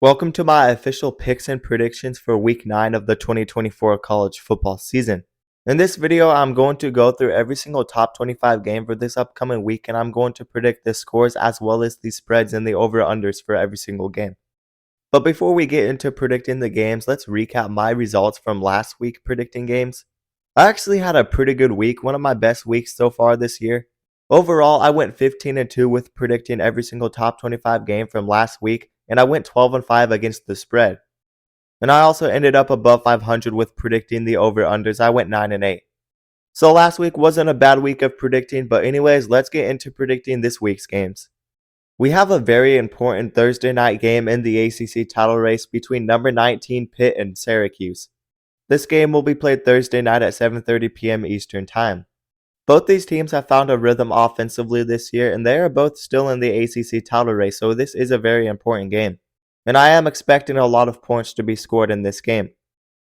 Welcome to my official picks and predictions for week 9 of the 2024 college football season. In this video, I'm going to go through every single top 25 game for this upcoming week, and I'm going to predict the scores as well as the spreads and the over-unders for every single game. But before we get into predicting the games, let's recap my results from last week predicting games. I actually had a pretty good week, one of my best weeks so far this year. Overall, I went 15-2 with predicting every single top 25 game from last week, and I went 12-5 against the spread. And I also ended up above 500 with predicting the over-unders. I went 9-8. So last week wasn't a bad week of predicting, but anyways, let's get into predicting this week's games. We have a very important Thursday night game in the ACC title race between number 19 Pitt and Syracuse. This game will be played Thursday night at 7:30 p.m. Eastern Time. Both these teams have found a rhythm offensively this year, and they are both still in the ACC title race, so this is a very important game. And I am expecting a lot of points to be scored in this game.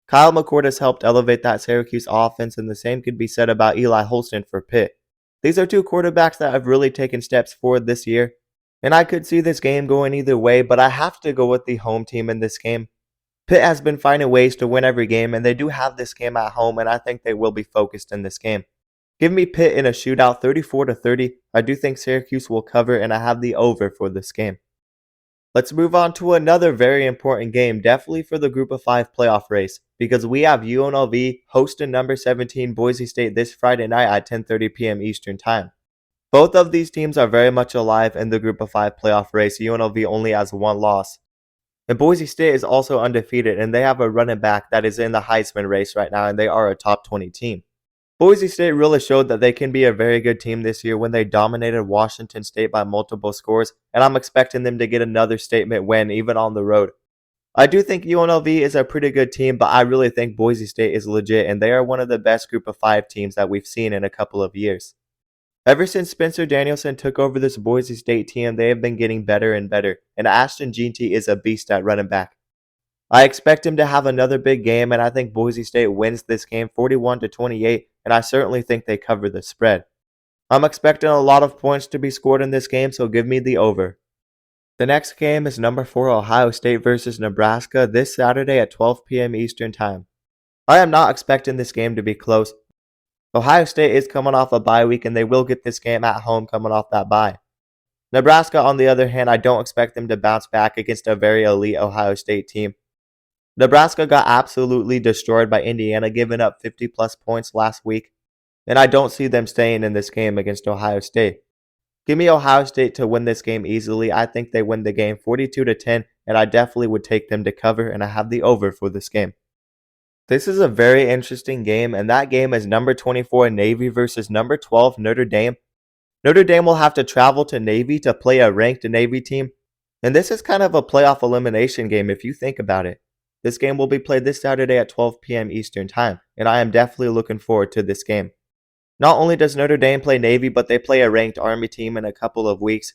Kyle McCord has helped elevate that Syracuse offense, and the same could be said about Eli Holston for Pitt. These are two quarterbacks that have really taken steps forward this year, and I could see this game going either way, but I have to go with the home team in this game. Pitt has been finding ways to win every game, and they do have this game at home, and I think they will be focused in this game. Give me Pitt in a shootout 34-30. I do think Syracuse will cover, and I have the over for this game. Let's move on to another very important game, definitely for the Group of 5 playoff race, because we have UNLV hosting number 17 Boise State this Friday night at 10:30 p.m. Eastern Time. Both of these teams are very much alive in the Group of 5 playoff race. UNLV only has one loss. And Boise State is also undefeated, and they have a running back that is in the Heisman race right now, and they are a top 20 team. Boise State really showed that they can be a very good team this year when they dominated Washington State by multiple scores, and I'm expecting them to get another statement win even on the road. I do think UNLV is a pretty good team, but I really think Boise State is legit, and they are one of the best Group of 5 teams that we've seen in a couple of years. Ever since Spencer Danielson took over this Boise State team, they have been getting better and better, and Ashton Jeanty is a beast at running back. I expect him to have another big game, and I think Boise State wins this game 41-28, and I certainly think they cover the spread. I'm expecting a lot of points to be scored in this game, so give me the over. The next game is number 4 Ohio State versus Nebraska this Saturday at 12 p.m. Eastern Time. I am not expecting this game to be close. Ohio State is coming off a bye week, and they will get this game at home coming off that bye. Nebraska, on the other hand, I don't expect them to bounce back against a very elite Ohio State team. Nebraska got absolutely destroyed by Indiana, giving up 50-plus points last week, and I don't see them staying in this game against Ohio State. Give me Ohio State to win this game easily. I think they win the game 42-10, and I definitely would take them to cover, and I have the over for this game. This is a very interesting game, and that game is number 24 Navy versus number 12 Notre Dame. Notre Dame will have to travel to Navy to play a ranked Navy team, and this is kind of a playoff elimination game if you think about it. This game will be played this Saturday at 12 p.m. Eastern Time, and I am definitely looking forward to this game. Not only does Notre Dame play Navy, but they play a ranked Army team in a couple of weeks.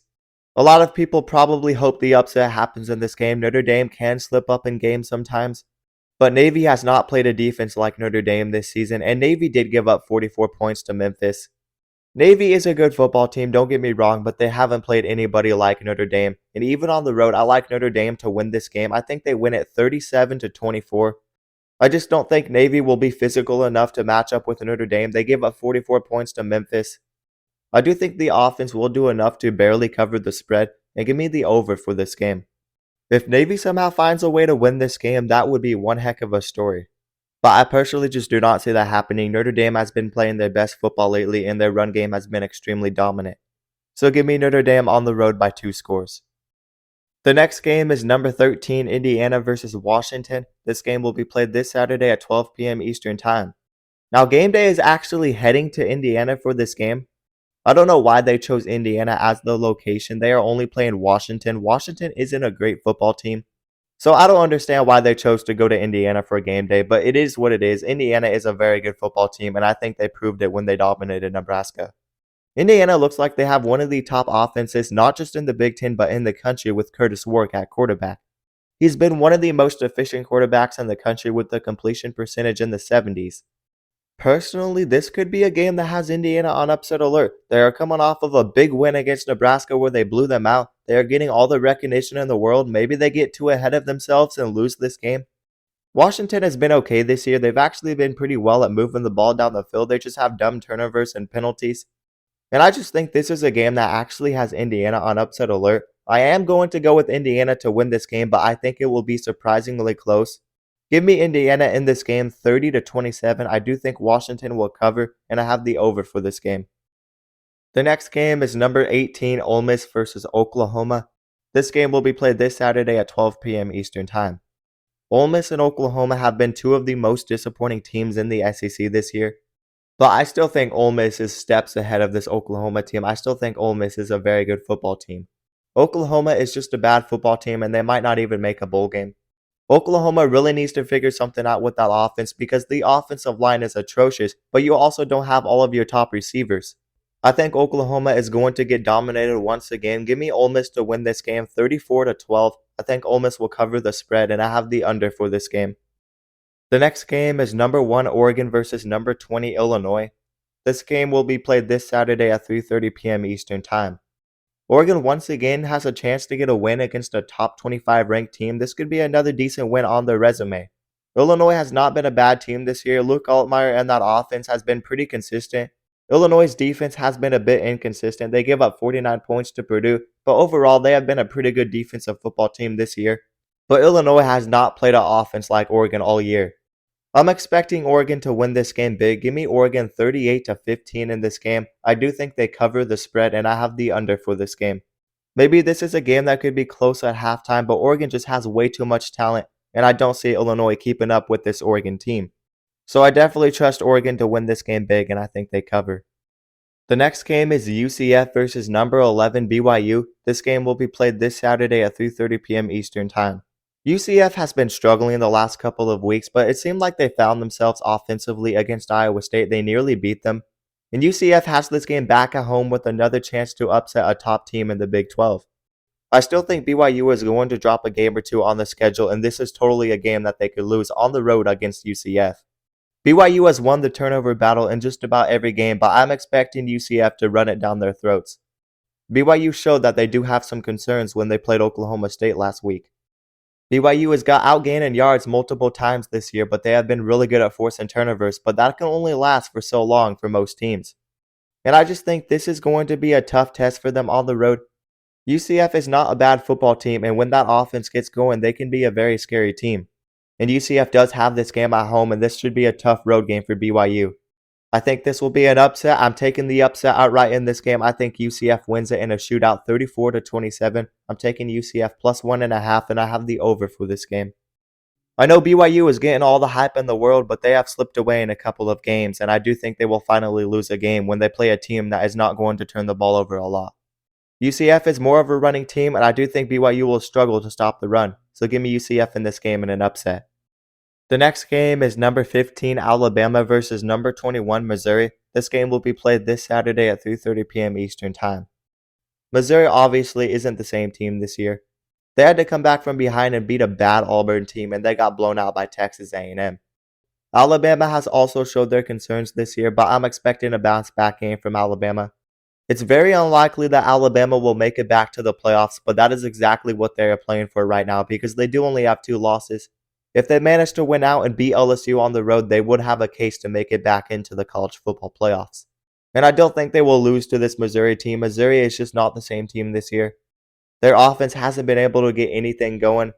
A lot of people probably hope the upset happens in this game. Notre Dame can slip up in games sometimes, but Navy has not played a defense like Notre Dame this season, and Navy did give up 44 points to Memphis. Navy is a good football team, don't get me wrong, but they haven't played anybody like Notre Dame. And even on the road, I like Notre Dame to win this game. I think they win it 37-24. I just don't think Navy will be physical enough to match up with Notre Dame. They give up 44 points to Memphis. I do think the offense will do enough to barely cover the spread, and give me the over for this game. If Navy somehow finds a way to win this game, that would be one heck of a story. But I personally just do not see that happening. Notre Dame has been playing their best football lately, and their run game has been extremely dominant. So give me Notre Dame on the road by 2 scores. The next game is number 13 Indiana versus Washington. This game will be played this Saturday at 12 p.m. Eastern Time. Now game day is actually heading to Indiana for this game. I don't know why they chose Indiana as the location. They are only playing Washington. Washington isn't a great football team. So I don't understand why they chose to go to Indiana for game day, but it is what it is. Indiana is a very good football team, and I think they proved it when they dominated Nebraska. Indiana looks like they have one of the top offenses, not just in the Big Ten, but in the country with Curtis Warwick at quarterback. He's been one of the most efficient quarterbacks in the country with a completion percentage in the 70s. Personally, this could be a game that has Indiana on upset alert. They are coming off of a big win against Nebraska where they blew them out. They are getting all the recognition in the world. Maybe they get too ahead of themselves and lose this game. Washington has been okay this year. They've actually been pretty well at moving the ball down the field. They just have dumb turnovers and penalties. And I just think this is a game that actually has Indiana on upset alert. I am going to go with Indiana to win this game, but I think it will be surprisingly close. Give me Indiana in this game 30-27. I do think Washington will cover, and I have the over for this game. The next game is number 18 Ole Miss versus Oklahoma. This game will be played this Saturday at 12 p.m. Eastern Time. Ole Miss and Oklahoma have been two of the most disappointing teams in the SEC this year. But I still think Ole Miss is steps ahead of this Oklahoma team. I still think Ole Miss is a very good football team. Oklahoma is just a bad football team, and they might not even make a bowl game. Oklahoma really needs to figure something out with that offense because the offensive line is atrocious, but you also don't have all of your top receivers. I think Oklahoma is going to get dominated once again. Give me Ole Miss to win this game 34-12. I think Ole Miss will cover the spread, and I have the under for this game. The next game is number 1 Oregon versus number 20 Illinois. This game will be played this Saturday at 3:30 p.m. Eastern Time. Oregon once again has a chance to get a win against a top 25 ranked team. This could be another decent win on their resume. Illinois has not been a bad team this year. Luke Altmaier and that offense has been pretty consistent. Illinois' defense has been a bit inconsistent. They give up 49 points to Purdue, but overall they have been a pretty good defensive football team this year. But Illinois has not played an offense like Oregon all year. I'm expecting Oregon to win this game big. Give me Oregon 38-15 in this game. I do think they cover the spread, and I have the under for this game. Maybe this is a game that could be close at halftime, but Oregon just has way too much talent, and I don't see Illinois keeping up with this Oregon team. So I definitely trust Oregon to win this game big, and I think they cover. The next game is UCF versus number 11 BYU. This game will be played this Saturday at 3:30 p.m. Eastern Time. UCF has been struggling the last couple of weeks, but it seemed like they found themselves offensively against Iowa State. They nearly beat them. And UCF has this game back at home with another chance to upset a top team in the Big 12. I still think BYU is going to drop a game or two on the schedule, and this is totally a game that they could lose on the road against UCF. BYU has won the turnover battle in just about every game, but I'm expecting UCF to run it down their throats. BYU showed that they do have some concerns when they played Oklahoma State last week. BYU has got outgained in yards multiple times this year, but they have been really good at forcing turnovers, but that can only last for so long for most teams. And I just think this is going to be a tough test for them on the road. UCF is not a bad football team, and when that offense gets going, they can be a very scary team. And UCF does have this game at home, and this should be a tough road game for BYU. I think this will be an upset. I'm taking the upset outright in this game. I think UCF wins it in a shootout 34-27. I'm taking UCF plus 1.5, and I have the over for this game. I know BYU is getting all the hype in the world, but they have slipped away in a couple of games, and I do think they will finally lose a game when they play a team that is not going to turn the ball over a lot. UCF is more of a running team, and I do think BYU will struggle to stop the run, so give me UCF in this game in an upset. The next game is number 15 Alabama versus number 21 Missouri. This game will be played this Saturday at 3:30 p.m. Eastern Time. Missouri obviously isn't the same team this year. They had to come back from behind and beat a bad Auburn team, and they got blown out by Texas A&M. Alabama has also showed their concerns this year, but I'm expecting a bounce back game from Alabama. It's very unlikely that Alabama will make it back to the playoffs, but that is exactly what they are playing for right now because they do only have 2 losses. If they manage to win out and beat LSU on the road, they would have a case to make it back into the college football playoffs. And I don't think they will lose to this Missouri team. Missouri is just not the same team this year. Their offense hasn't been able to get anything going,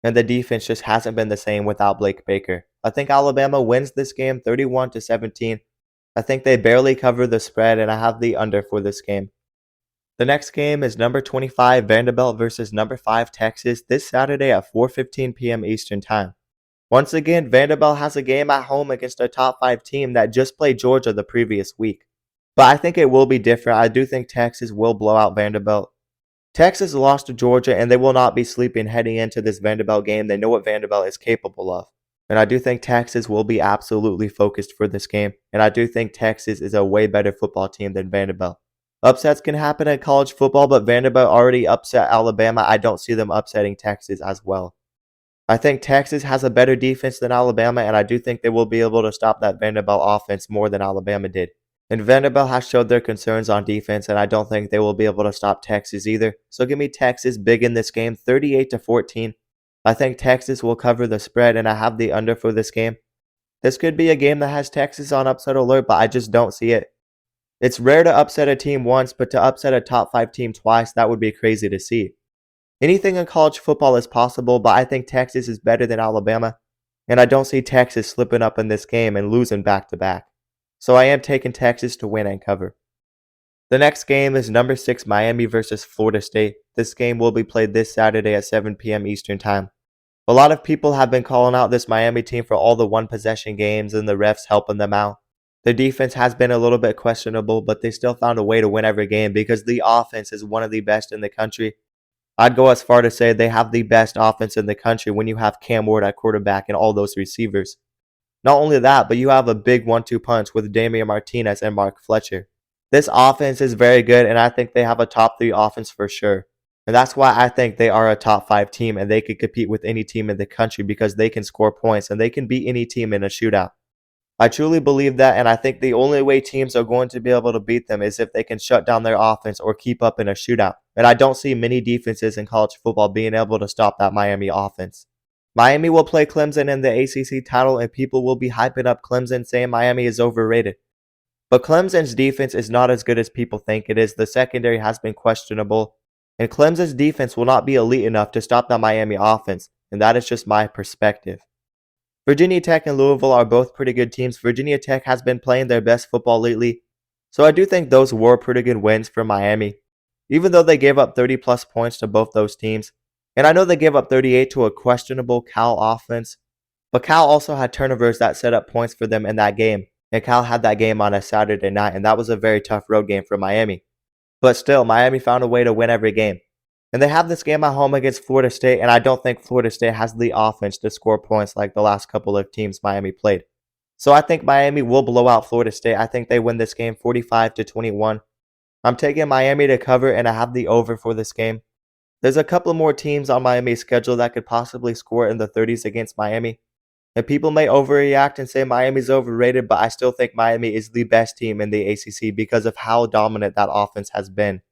and the defense just hasn't been the same without Blake Baker. I think Alabama wins this game 31-17. I think they barely cover the spread, and I have the under for this game. The next game is number 25 Vanderbilt versus number 5 Texas this Saturday at 4:15 p.m. Eastern Time. Once again, Vanderbilt has a game at home against a top 5 team that just played Georgia the previous week. But I think it will be different. I do think Texas will blow out Vanderbilt. Texas lost to Georgia, and they will not be sleeping heading into this Vanderbilt game. They know what Vanderbilt is capable of. And I do think Texas will be absolutely focused for this game. And I do think Texas is a way better football team than Vanderbilt. Upsets can happen in college football, but Vanderbilt already upset Alabama. I don't see them upsetting Texas as well. I think Texas has a better defense than Alabama, and I do think they will be able to stop that Vanderbilt offense more than Alabama did. And Vanderbilt has showed their concerns on defense, and I don't think they will be able to stop Texas either. So give me Texas big in this game, 38-14. I think Texas will cover the spread, and I have the under for this game. This could be a game that has Texas on upset alert, but I just don't see it. It's rare to upset a team once, but to upset a top 5 team twice, that would be crazy to see. Anything in college football is possible, but I think Texas is better than Alabama, and I don't see Texas slipping up in this game and losing back-to-back. So I am taking Texas to win and cover. The next game is number 6 Miami versus Florida State. This game will be played this Saturday at 7 p.m. Eastern Time. A lot of people have been calling out this Miami team for all the one-possession games and the refs helping them out. The defense has been a little bit questionable, but they still found a way to win every game because the offense is one of the best in the country. I'd go as far to say they have the best offense in the country when you have Cam Ward at quarterback and all those receivers. Not only that, but you have a big 1-2 punch with Damian Martinez and Mark Fletcher. This offense is very good, and I think they have a top 3 offense for sure. And that's why I think they are a top 5 team, and they could compete with any team in the country because they can score points and they can beat any team in a shootout. I truly believe that, and I think the only way teams are going to be able to beat them is if they can shut down their offense or keep up in a shootout. And I don't see many defenses in college football being able to stop that Miami offense. Miami will play Clemson in the ACC title, and people will be hyping up Clemson saying Miami is overrated. But Clemson's defense is not as good as people think it is. The secondary has been questionable, and Clemson's defense will not be elite enough to stop the Miami offense, and that is just my perspective. Virginia Tech and Louisville are both pretty good teams. Virginia Tech has been playing their best football lately, so I do think those were pretty good wins for Miami, even though they gave up 30-plus points to both those teams. And I know they gave up 38 to a questionable Cal offense, but Cal also had turnovers that set up points for them in that game, and Cal had that game on a Saturday night, and that was a very tough road game for Miami. But still, Miami found a way to win every game. And they have this game at home against Florida State, and I don't think Florida State has the offense to score points like the last couple of teams Miami played. So I think Miami will blow out Florida State. I think they win this game 45-21. I'm taking Miami to cover, and I have the over for this game. There's a couple more teams on Miami's schedule that could possibly score in the 30s against Miami. And people may overreact and say Miami's overrated, but I still think Miami is the best team in the ACC because of how dominant that offense has been.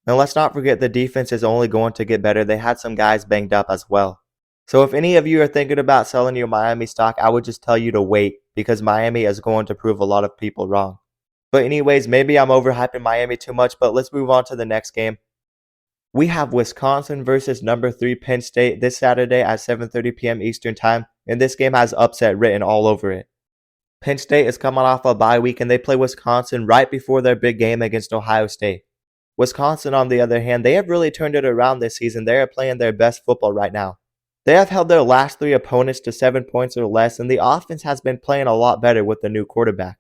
And let's not forget the defense is only going to get better. They had some guys banged up as well. So if any of you are thinking about selling your Miami stock, I would just tell you to wait because Miami is going to prove a lot of people wrong. But anyways, maybe I'm overhyping Miami too much, but let's move on to the next game. We have Wisconsin versus number 3 Penn State this Saturday at 7:30 p.m. Eastern Time, and this game has upset written all over it. Penn State is coming off a bye week, and they play Wisconsin right before their big game against Ohio State. Wisconsin, on the other hand, they have really turned it around this season. They are playing their best football right now. They have held their last 3 opponents to 7 points or less, and the offense has been playing a lot better with the new quarterback.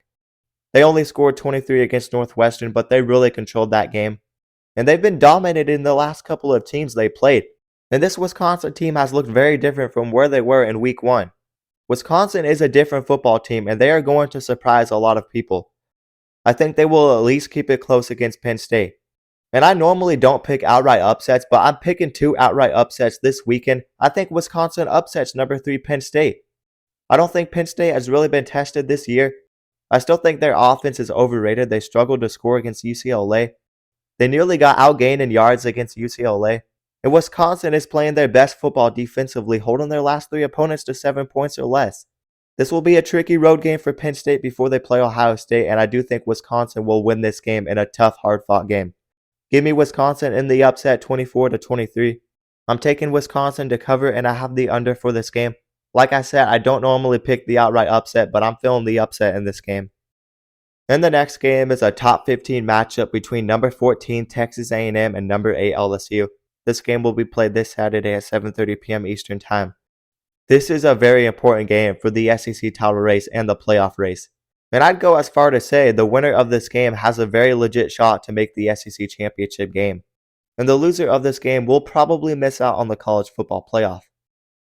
They only scored 23 against Northwestern, but they really controlled that game. And they've been dominated in the last couple of teams they played. And this Wisconsin team has looked very different from where they were in week 1. Wisconsin is a different football team, and they are going to surprise a lot of people. I think they will at least keep it close against Penn State. And I normally don't pick outright upsets, but I'm picking 2 outright upsets this weekend. I think Wisconsin upsets number 3 Penn State. I don't think Penn State has really been tested this year. I still think their offense is overrated. They struggled to score against UCLA. They nearly got outgained in yards against UCLA. And Wisconsin is playing their best football defensively, holding their last 3 opponents to 7 points or less. This will be a tricky road game for Penn State before they play Ohio State, and I do think Wisconsin will win this game in a tough, hard-fought game. Give me Wisconsin in the upset 24-23. I'm taking Wisconsin to cover, and I have the under for this game. Like I said, I don't normally pick the outright upset, but I'm feeling the upset in this game. And the next game is a top 15 matchup between number 14 Texas A&M and number 8 LSU. This game will be played this Saturday at 7:30 p.m. Eastern Time. This is a very important game for the SEC title race and the playoff race. And I'd go as far to say the winner of this game has a very legit shot to make the SEC championship game. And the loser of this game will probably miss out on the college football playoff.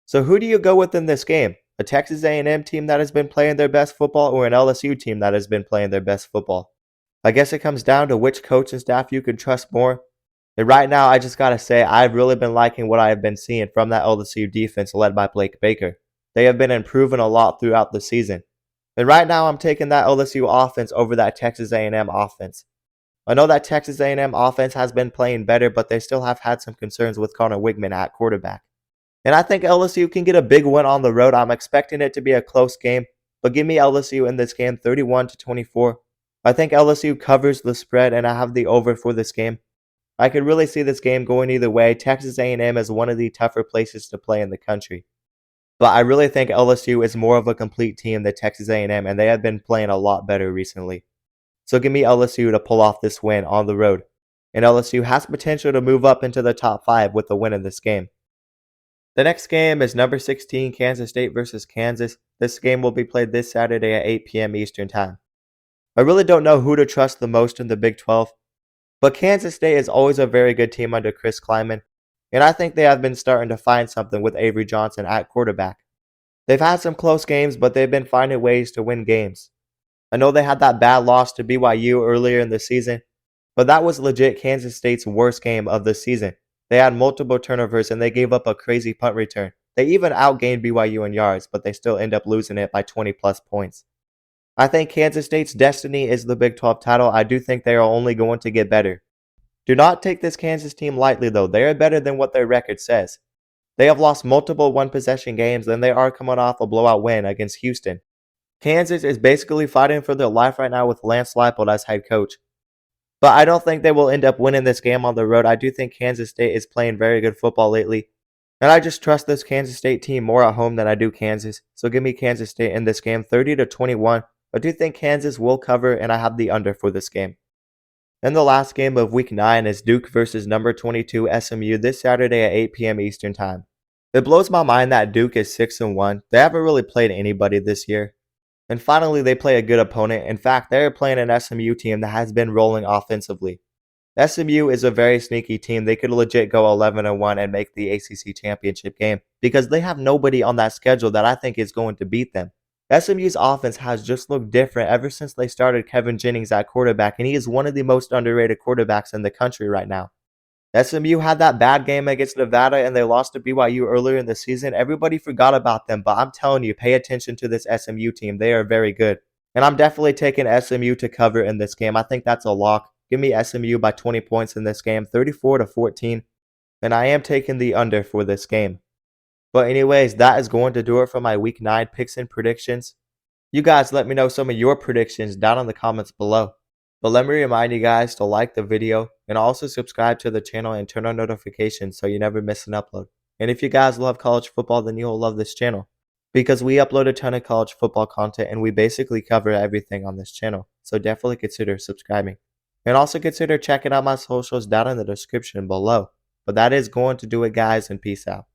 So who do you go with in this game? A Texas A&M team that has been playing their best football or an LSU team that has been playing their best football? I guess it comes down to which coach and staff you can trust more. And right now, I just gotta say, I've really been liking what I have been seeing from that LSU defense led by Blake Baker. They have been improving a lot throughout the season. And right now, I'm taking that LSU offense over that Texas A&M offense. I know that Texas A&M offense has been playing better, but they still have had some concerns with Connor Wigman at quarterback. And I think LSU can get a big win on the road. I'm expecting it to be a close game, but give me LSU in this game 31-24. I think LSU covers the spread, and I have the over for this game. I could really see this game going either way. Texas A&M is one of the tougher places to play in the country. But I really think LSU is more of a complete team than Texas A&M, and they have been playing a lot better recently. So give me LSU to pull off this win on the road. And LSU has potential to move up into the top 5 with the win in this game. The next game is number 16 Kansas State versus Kansas. This game will be played this Saturday at 8 p.m. Eastern Time. I really don't know who to trust the most in the Big 12, but Kansas State is always a very good team under Chris Klieman, and I think they have been starting to find something with Avery Johnson at quarterback. They've had some close games, but they've been finding ways to win games. I know they had that bad loss to BYU earlier in the season, but that was legit Kansas State's worst game of the season. They had multiple turnovers and they gave up a crazy punt return. They even outgained BYU in yards, but they still end up losing it by 20 plus points. I think Kansas State's destiny is the Big 12 title. I do think they are only going to get better. Do not take this Kansas team lightly though. They are better than what their record says. They have lost multiple one-possession games and they are coming off a blowout win against Houston. Kansas is basically fighting for their life right now with Lance Leipold as head coach. But I don't think they will end up winning this game on the road. I do think Kansas State is playing very good football lately. And I just trust this Kansas State team more at home than I do Kansas. So give me Kansas State in this game 30-21. I do think Kansas will cover and I have the under for this game. Then the last game of week 9 is Duke versus number 22 SMU this Saturday at 8 p.m. Eastern Time. It blows my mind that Duke is 6-1. They haven't really played anybody this year. And finally, they play a good opponent. In fact, they are playing an SMU team that has been rolling offensively. SMU is a very sneaky team. They could legit go 11-1 and make the ACC championship game because they have nobody on that schedule that I think is going to beat them. SMU's offense has just looked different ever since they started Kevin Jennings at quarterback, and he is one of the most underrated quarterbacks in the country right now. SMU had that bad game against Nevada and they lost to BYU earlier in the season. Everybody forgot about them, but I'm telling you, pay attention to this SMU team. They are very good. And I'm definitely taking SMU to cover in this game. I think that's a lock. Give me SMU by 20 points in this game, 34-14. And I am taking the under for this game. But anyways, that is going to do it for my Week 9 picks and predictions. You guys let me know some of your predictions down in the comments below. But let me remind you guys to like the video and also subscribe to the channel and turn on notifications so you never miss an upload. And if you guys love college football, then you'll love this channel because we upload a ton of college football content and we basically cover everything on this channel. So definitely consider subscribing. And also consider checking out my socials down in the description below. But that is going to do it, guys, and peace out.